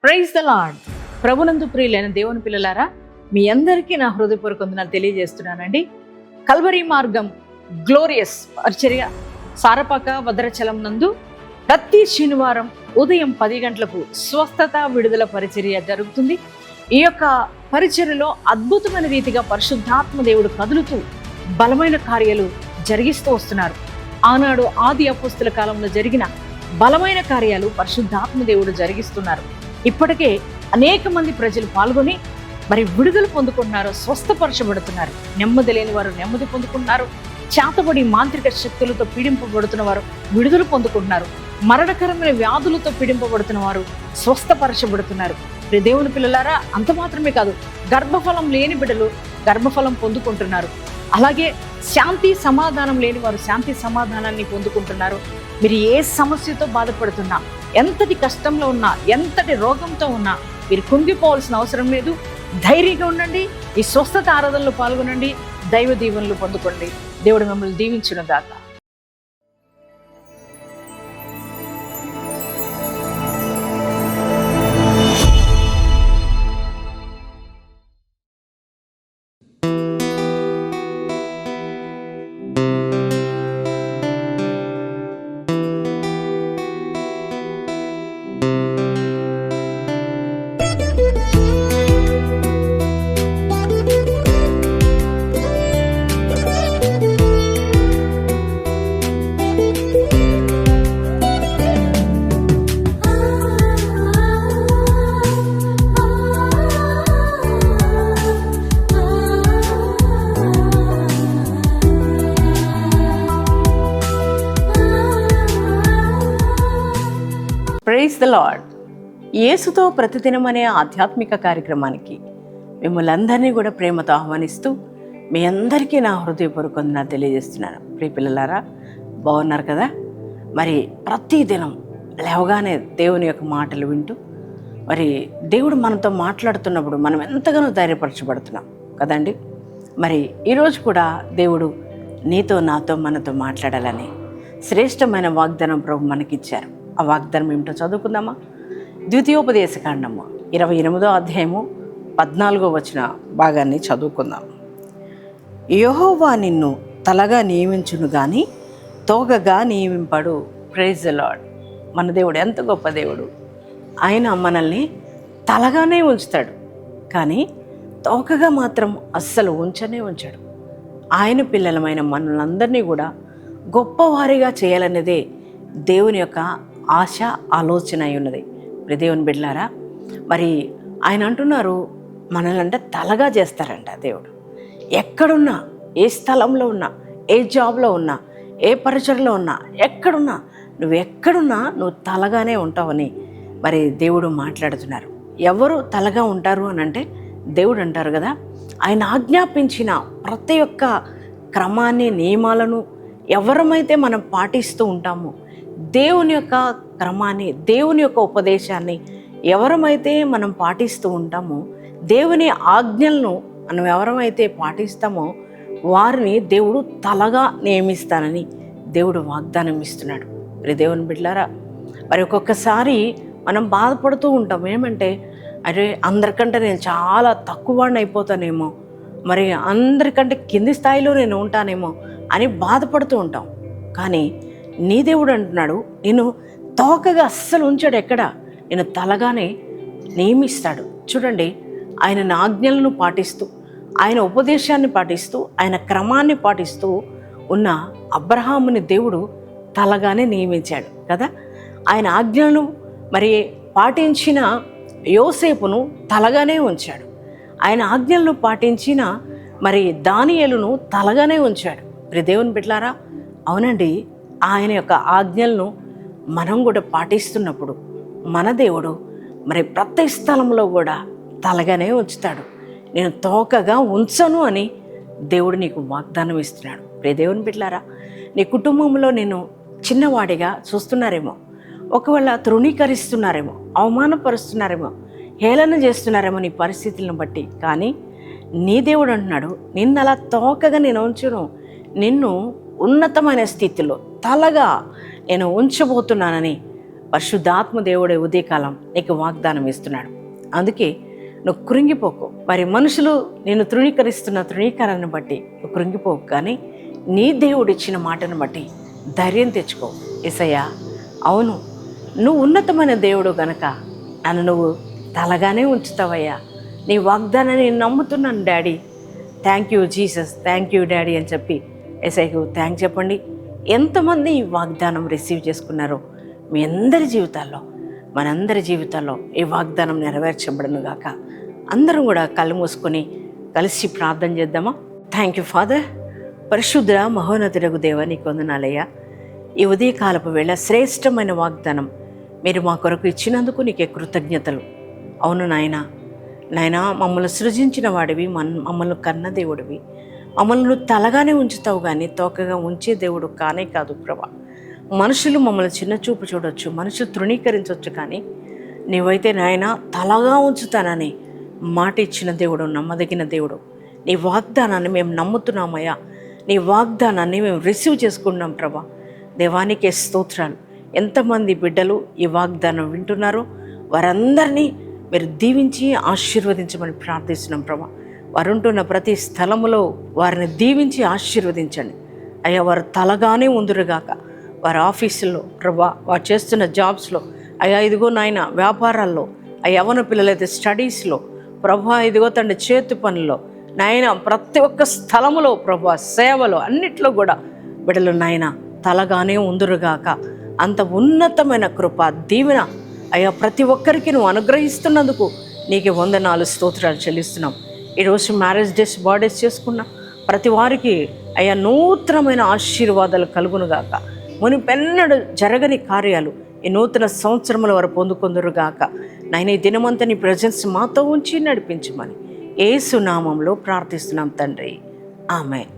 Praise the lord. ప్రభునందు ప్రియులైన దేవుని పిల్లలారా, మీ అందరికీ నా హృదయపూర్వక వందనాలు తెలియజేస్తున్నానండి. కల్వరీ మార్గం గ్లోరియస్ పరిచర్య సారపాక భద్రాచలం నందు ప్రతి శనివారం ఉదయం 10 గంటలకు స్వస్థత విడుదల పరిచర్య జరుగుతుంది. ఈ యొక్క పరిచర్యలో అద్భుతమైన రీతిగా పరిశుద్ధాత్మ దేవుడు కదులుతూ బలమైన కార్యాలు జరిగిస్తూ వస్తున్నారు. ఆనాడు ఆది అపోస్తుల కాలంలో జరిగిన బలమైన కార్యాలు పరిశుద్ధాత్మ దేవుడు జరిగిస్తున్నారు. ఇప్పటికే అనేక మంది ప్రజలు పాల్గొని మరి విడుదల పొందుకుంటున్నారు, స్వస్థపరచబడుతున్నారు. నెమ్మది లేని వారు నెమ్మది పొందుకుంటున్నారు. చేతబడి మాంత్రిక శక్తులతో పీడింపబడుతున్న వారు విడుదల పొందుకుంటున్నారు. మరణకరమైన వ్యాధులతో పీడింపబడుతున్న వారు స్వస్థపరచబడుతున్నారు. దేవుని పిల్లలారా, అంత మాత్రమే కాదు, గర్భఫలం లేని బిడ్డలు గర్భఫలం పొందుకుంటున్నారు. అలాగే శాంతి సమాధానం లేని వారు శాంతి సమాధానాన్ని పొందుకుంటున్నారు. మీరు ఏ సమస్యతో బాధపడుతున్నా, ఎంతటి కష్టంలో ఉన్నా, ఎంతటి రోగంతో ఉన్నా మీరు కుంగిపోవాల్సిన అవసరం లేదు. ధైర్యంగా ఉండండి. ఈ స్వస్థత ఆరాధనలో పాల్గొనండి. దైవ దీవెనలు పొందుకోండి. దేవుడు మిమ్మల్ని దీవించును గాక. Praise the Lord. యేసుతో ప్రతిదినం అనే ఆధ్యాత్మిక కార్యక్రమానికి మిమ్మల్ని అందరినీ కూడా ప్రేమతో ఆహ్వానిస్తూ మీ అందరికీ నా హృదయపూర్వక వందనాలు తెలియజేస్తున్నాను. ప్రియ పిల్లలారా, బాగున్నారు కదా? మరి ప్రతిదినం లేవగానే దేవుని యొక్క మాటలు వింటూ మరి దేవుడు మనతో మాట్లాడుతున్నప్పుడు మనం ఎంతగానో ధైర్యపరచబడుతున్నాం కదండి. మరి ఈరోజు కూడా దేవుడు నీతో నాతో మనతో మాట్లాడాలని శ్రేష్టమైన వాగ్దానం ప్రభు మనకిచ్చారు. ఆ వాగ్దానం ఏమిటో చదువుకుందామా? ద్వితీయోపదేశకాండము 28వ అధ్యాయము 14వ వచన భాగాన్ని చదువుకుందాం. యెహోవా నిన్ను తలగా నియమించును గాని తోకగా నియమింపడు. Praise the Lord. మన దేవుడు ఎంత గొప్ప దేవుడు. ఆయన మనల్ని తలగానే ఉంచుతాడు, కానీ తోకగా మాత్రం అస్సలు ఉంచనే ఉంచాడు. ఆయన పిల్లలమైన మనలందరినీ కూడా గొప్పవారిగా చేయాలనేదే దేవుని యొక్క ఆశ, ఆలోచన అయి ఉన్నది. దేవుని బిడ్డలారా, మరి ఆయన అంటున్నారు మనల్ని అంటే తలగా చేస్తారంట దేవుడు. ఎక్కడున్నా, ఏ స్థలంలో ఉన్నా, ఏ జాబ్లో ఉన్నా, ఏ పరిచయలో ఉన్నా, ఎక్కడున్నా, నువ్వు తలగానే ఉంటావని మరి దేవుడు మాట్లాడుతున్నారు. ఎవరు తలగా ఉంటారు అని అంటే దేవుడు అంటారు కదా. ఆయన ఆజ్ఞాపించిన ప్రతి ఒక్క క్రమాన్ని, నియమాలను ఎవరమైతే మనం పాటిస్తూ ఉంటామో, దేవుని యొక్క క్రమాన్ని, దేవుని యొక్క ఉపదేశాన్ని ఎవరమైతే మనం పాటిస్తూ ఉంటామో, దేవుని ఆజ్ఞలను మనం ఎవరమైతే పాటిస్తామో వారిని దేవుడు తలగా నియమిస్తానని దేవుడు వాగ్దానం ఇస్తున్నాడు. మరి దేవుని బిడ్డలారా, మరి ఒక్కొక్కసారి మనం బాధపడుతూ ఉంటాం. ఏమంటే, అరే అందరికంటే నేను చాలా తక్కువ వాడిని అయిపోతానేమో, మరి అందరికంటే కింది స్థాయిలో నేను ఉంటానేమో అని బాధపడుతూ ఉంటాం. కానీ నీ దేవుడు అంటున్నాడు, నేను తోకగా అస్సలు ఉంచాడు. ఎక్కడ? నేను తలగానే నియమిస్తాడు. చూడండి, ఆయన ఆజ్ఞలను పాటిస్తూ, ఆయన ఉపదేశాన్ని పాటిస్తూ, ఆయన క్రమాన్ని పాటిస్తూ ఉన్న అబ్రహాముని దేవుడు తలగానే నియమించాడు కదా. ఆయన ఆజ్ఞలను మరి పాటించిన యోసేపును తలగానే ఉంచాడు. ఆయన ఆజ్ఞలను పాటించిన మరి దానియేలును తలగానే ఉంచాడు. మరి దేవుని బిడ్డలారా, అవునండి, ఆయన యొక్క ఆజ్ఞలను మనం కూడా పాటిస్తున్నప్పుడు మన దేవుడు మరి ప్రతి స్థలంలో కూడా తలగానే ఉంచుతాడు. నేను తోకగా ఉంచను అని దేవుడు నీకు వాగ్దానం ఇస్తున్నాడు. దేవుని బిడ్డలారా, నీ కుటుంబంలో నేను చిన్నవాడిగా చూస్తున్నారేమో, ఒకవేళ తృణీకరిస్తున్నారేమో, అవమానపరుస్తున్నారేమో, హేళన చేస్తున్నారేమో నీ పరిస్థితులను బట్టి. కానీ నీ దేవుడు అంటున్నాడు, నిన్ను అలా తోకగా నేను ఉంచును, నిన్ను ఉన్నతమైన స్థితిలో తలగా నేను ఉంచబోతున్నానని పరిశుద్ధాత్మ దేవుడే ఉదయకాలం నీకు వాగ్దానం ఇస్తున్నాడు. అందుకే నువ్వు కృంగిపోకు. మరి మనుషులు నేను తృణీకరిస్తున్న తృణీకరణను బట్టి నువ్వు కృంగిపోకు, కానీ నీ దేవుడు ఇచ్చిన మాటను బట్టి ధైర్యం తెచ్చుకో. యేసయ్యా, అవును నువ్వు ఉన్నతమైన దేవుడు గనక నన్ను నువ్వు తలగానే ఉంచుతావయ్యా. నీ వాగ్దానాన్ని నేను నమ్ముతున్నాను daddy. Thank you Jesus, thank you daddy అని చెప్పి యేసయ్యకు థ్యాంక్స్ చెప్పండి. ఎంతమంది ఈ వాగ్దానం రిసీవ్ చేసుకున్నారో మీ అందరి జీవితాల్లో, మనందరి జీవితాల్లో ఈ వాగ్దానం నెరవేర్చబడను గాక. అందరం కూడా కళ్ళు మూసుకొని కలిసి ప్రార్థన చేద్దామా? Thank you father. పరిశుద్ధ మహోన్నతుడగు దేవ, నీకు వందనాలయ్యా. ఈ ఉదయకాలపు వేళ శ్రేష్టమైన వాగ్దానం మీరు మా కొరకు ఇచ్చినందుకు నీకే కృతజ్ఞతలు. అవును నాయనా, మమ్మల్ని సృజించిన వాడివి, మమ్మల్ని కన్న దేవుడివి. మమ్మల్ని నువ్వు తలగానే ఉంచుతావు కానీ తోకగా ఉంచే దేవుడు కానే కాదు ప్రభా. మనుషులు మమ్మల్ని చిన్న చూపు చూడొచ్చు, మనుషులు తృణీకరించవచ్చు, కానీ నీవైతే నాయన తలగా ఉంచుతానని మాట ఇచ్చిన దేవుడు, నమ్మదగిన దేవుడు. నీ వాగ్దానాన్ని మేము నమ్ముతున్నామయ్యా. నీ వాగ్దానాన్ని మేము రిసీవ్ చేసుకున్నాం ప్రభా. దేవానికే స్తోత్రాలు. ఎంతమంది బిడ్డలు ఈ వాగ్దానం వింటున్నారో వారందరినీ మీరు దీవించి ఆశీర్వదించమని ప్రార్థిస్తున్నాం ప్రభా. వారు ఉంటున్న ప్రతి స్థలములో వారిని దీవించి ఆశీర్వదించండి అయ్యా. వారు తలగానే ఉందురుగాక. వారి ఆఫీసుల్లో ప్రభా, వారు చేస్తున్న జాబ్స్లో అయ్యా, ఇదిగో నాయన వ్యాపారాల్లో, ఆ యవ్వన పిల్లలైతే స్టడీస్లో ప్రభా, ఇదిగో తండ్రి చేతి పనుల్లో నాయన, ప్రతి ఒక్క స్థలములో ప్రభా, సేవలో అన్నిట్లో కూడా బిడ్డలు నాయన తలగానే ఉందురుగాక. అంత ఉన్నతమైన కృప దీవెన అయ్యా ప్రతి ఒక్కరికి నువ్వు అనుగ్రహిస్తున్నందుకు నీకే వందనాలు, స్తోత్రాలు చెల్లిస్తున్నాం. ఈరోజు మ్యారేజ్ డేస్, బర్త్డేస్ చేసుకున్న ప్రతి వారికి అయ్యా నూతనమైన ఆశీర్వాదాలు కలుగునుగాక. మునిపెన్నడు జరగని కార్యాలు ఈ నూతన సంవత్సరంలో వారు పొందుకొందురుగాక. నాయన ఈ దినమంతా నీ ప్రజెన్స్ మాతో ఉంచి నడిపించమని యేసు నామంలో ప్రార్థిస్తున్నాం తండ్రి, ఆమేన్.